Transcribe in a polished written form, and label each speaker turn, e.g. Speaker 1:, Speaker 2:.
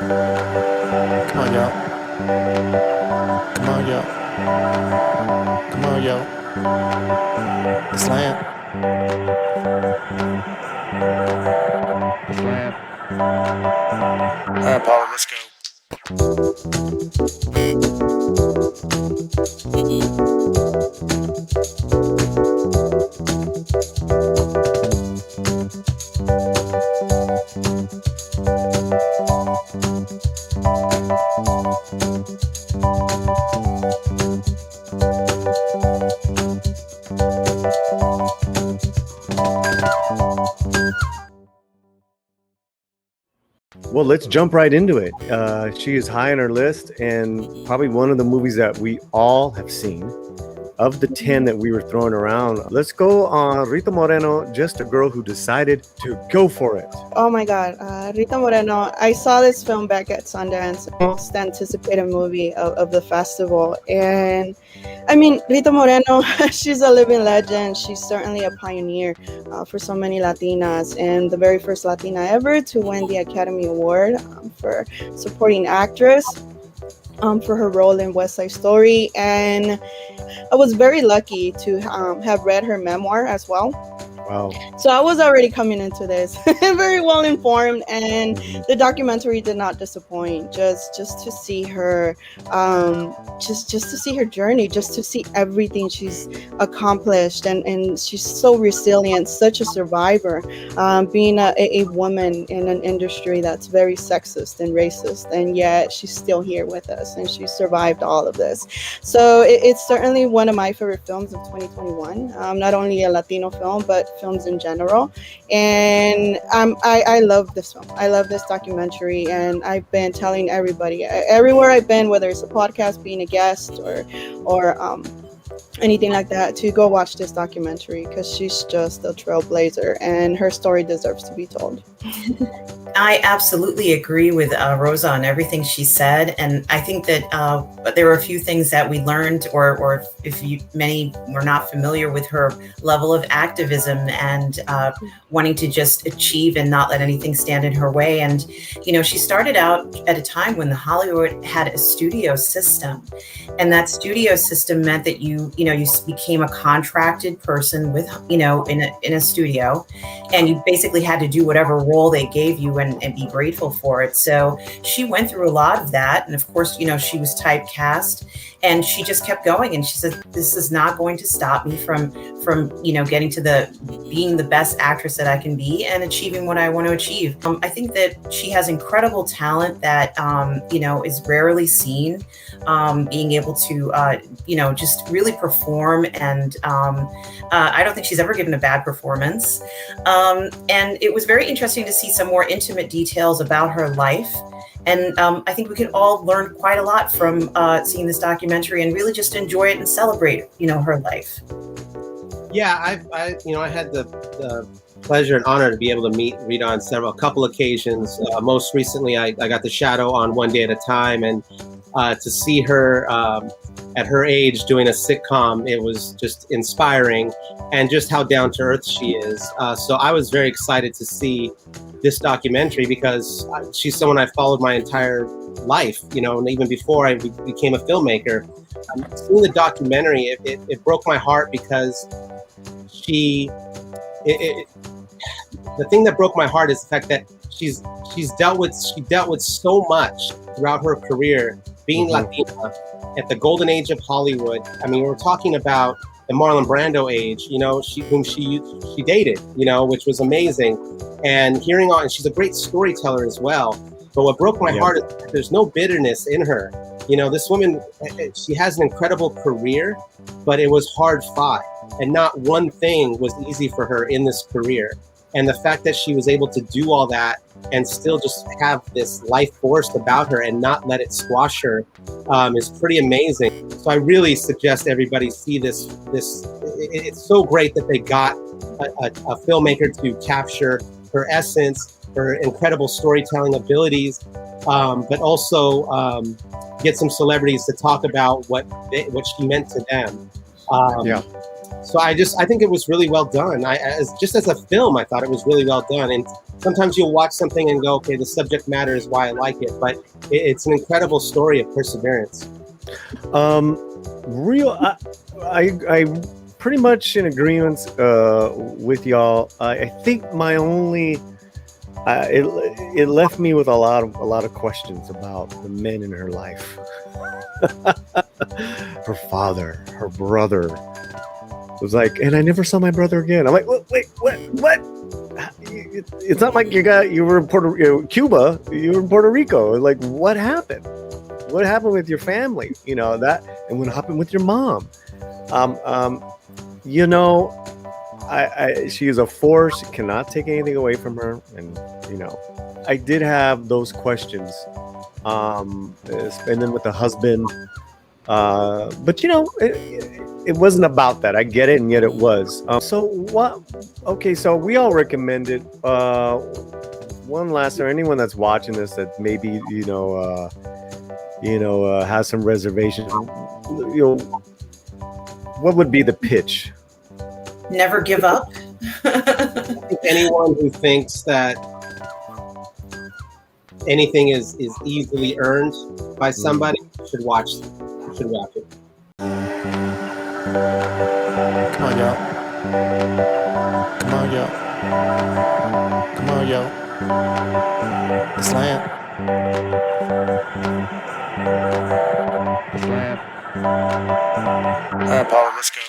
Speaker 1: Come on, y'all. Come on, y'all. Come on, y'all. It's Lamp. It's Lamp. All right, Paula, let's go.
Speaker 2: Well, let's jump right into it. She is high on our list and probably one of the movies that we all have seen. Of the 10 that we were throwing around, let's go on Rita Moreno, just a girl who decided to go for it.
Speaker 3: Oh my God, Rita Moreno. I saw this film back at Sundance, most anticipated movie of the festival. And I mean, Rita Moreno, she's a living legend. She's certainly a pioneer for so many Latinas, and the very first Latina ever to win the Academy Award for supporting actress. For her role in West Side Story, and I was very lucky to have read her memoir as well.
Speaker 2: Wow.
Speaker 3: So I was already coming into this very well informed, and the documentary did not disappoint. Just to see her, just to see her journey, just to see everything she's accomplished, and she's so resilient, such a survivor, being a woman in an industry that's very sexist and racist, and yet she's still here with us, and she survived all of this. So it's certainly one of my favorite films of 2021. Not only a Latino film, but films in general. And I love this film. I love this documentary, and I've been telling everybody everywhere I've been, whether it's a podcast, being a guest, or anything like that, to go watch this documentary, because she's just a trailblazer and her story deserves to be told.
Speaker 4: I absolutely agree with Rosa on everything she said, and I think that there were a few things that we learned, or if many were not familiar with her level of activism and wanting to just achieve and not let anything stand in her way. And she started out at a time when the Hollywood had a studio system, and that studio system meant that you became a contracted person with in a studio, and you basically had to do whatever role they gave you and be grateful for it. So she went through a lot of that. And of course, she was typecast, and she just kept going. And she said, this is not going to stop me from getting to being the best actress that I can be and achieving what I want to achieve. I think that she has incredible talent that, is rarely seen, being able to, just really perform. And I don't think she's ever given a bad performance. And it was very interesting to see some more intimate details about her life. And I think we can all learn quite a lot from seeing this documentary and really just enjoy it and celebrate, her life.
Speaker 5: Yeah, I had the pleasure and honor to be able to meet Rita on a couple occasions. Most recently, I got the shadow on One Day at a Time, and to see her at her age doing a sitcom, it was just inspiring, and just how down to earth she is. So I was very excited to see this documentary, because she's someone I followed my entire life, and even before I became a filmmaker. Seeing the documentary, it broke my heart, because the thing that broke my heart is the fact that she dealt with so much throughout her career, being Latina at the golden age of Hollywood. I mean, we're talking about the Marlon Brando age, whom she dated, which was amazing. And and she's a great storyteller as well. But what broke my heart is that there's no bitterness in her. This woman, she has an incredible career, but it was hard fought. And not one thing was easy for her in this career. And the fact that she was able to do all that and still just have this life force about her and not let it squash her is pretty amazing. So I really suggest everybody see this. It's so great that they got a filmmaker to capture her essence, her incredible storytelling abilities, but also get some celebrities to talk about what she meant to them. So I think it was really well done. As a film, I thought it was really well done. And sometimes you'll watch something and go, okay, the subject matter is why I like it, but it's an incredible story of perseverance.
Speaker 2: I pretty much in agreement with y'all. I think my only it left me with a lot of questions about the men in her life. Her father, her brother. It was like, and I never saw my brother again. I'm like, wait, what? It's not like you were in Cuba, you were in Puerto Rico. Like, what happened? What happened with your family? You know that, and what happened with your mom? You know, she is a force. You cannot take anything away from her, and you know, I did have those questions. And then with the husband, but you know, it wasn't about that. I get it, and yet it was. So what? Okay, so we all recommended. One last, or anyone that's watching this that maybe has some reservations. You know, what would be the pitch?
Speaker 4: Never give up.
Speaker 5: I think anyone who thinks that anything is easily earned by somebody should watch it.
Speaker 1: Come on, y'all. Come on, y'all. Come on, y'all. The slam. The slam. All right, Paula, let's go.